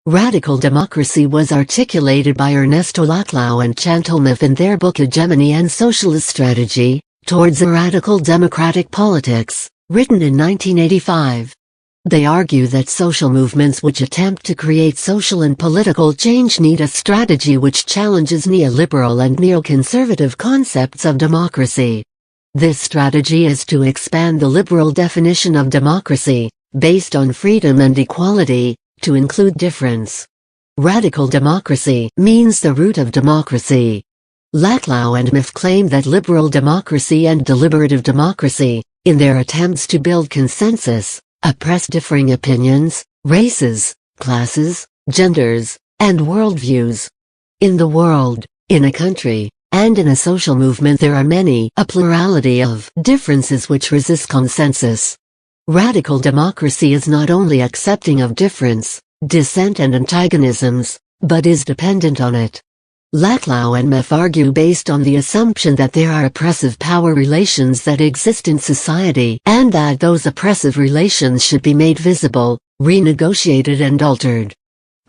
Radical democracy was articulated by Ernesto Laclau and Chantal Mouffe in their book Hegemony and Socialist Strategy, Towards a Radical Democratic Politics, written in 1985. They argue that social movements which attempt to create social and political change need a strategy which challenges neoliberal and neoconservative concepts of democracy. This strategy is to expand the liberal definition of democracy, based on freedom and equality, to include difference. Radical democracy means the root of democracy. Laclau and Mouffe claim that liberal democracy and deliberative democracy, in their attempts to build consensus, oppress differing opinions, races, classes, genders, and worldviews. In the world, in a country, and in a social movement there are a plurality of differences which resist consensus. Radical democracy is not only accepting of difference, dissent and antagonisms, but is dependent on it. Laclau and Mouffe argue based on the assumption that there are oppressive power relations that exist in society and that those oppressive relations should be made visible, renegotiated and altered.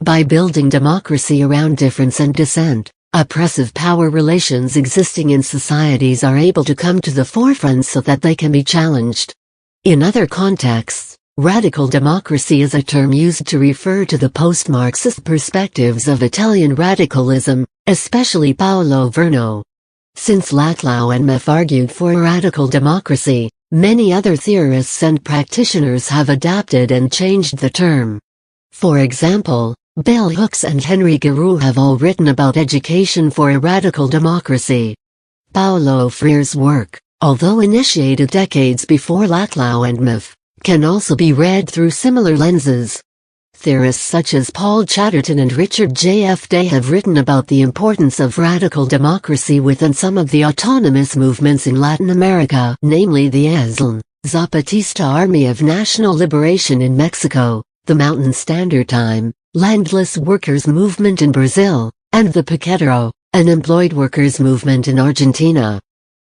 By building democracy around difference and dissent, oppressive power relations existing in societies are able to come to the forefront so that they can be challenged. In other contexts, radical democracy is a term used to refer to the post-Marxist perspectives of Italian radicalism, especially Paolo Virno. Since Laclau and Mouffe argued for a radical democracy, many other theorists and practitioners have adapted and changed the term. For example, Bell Hooks and Henry Giroux have all written about education for a radical democracy. Paulo Freire's work, although initiated decades before Laclau and Mouffe, can also be read through similar lenses. Theorists such as Paul Chatterton and Richard J. F. Day have written about the importance of radical democracy within some of the autonomous movements in Latin America, namely the EZLN, Zapatista Army of National Liberation in Mexico, the Mountain Standard Time, Landless Workers Movement in Brazil, and the Piquetero, an employed workers movement in Argentina.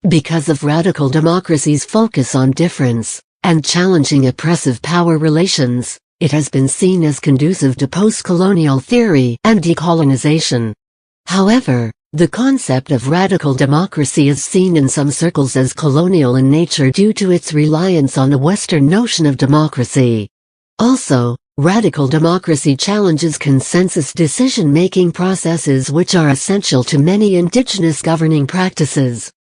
Because of radical democracy's focus on difference, and challenging oppressive power relations, it has been seen as conducive to post-colonial theory and decolonization. However, the concept of radical democracy is seen in some circles as colonial in nature due to its reliance on the Western notion of democracy. Also, radical democracy challenges consensus decision-making processes which are essential to many indigenous governing practices.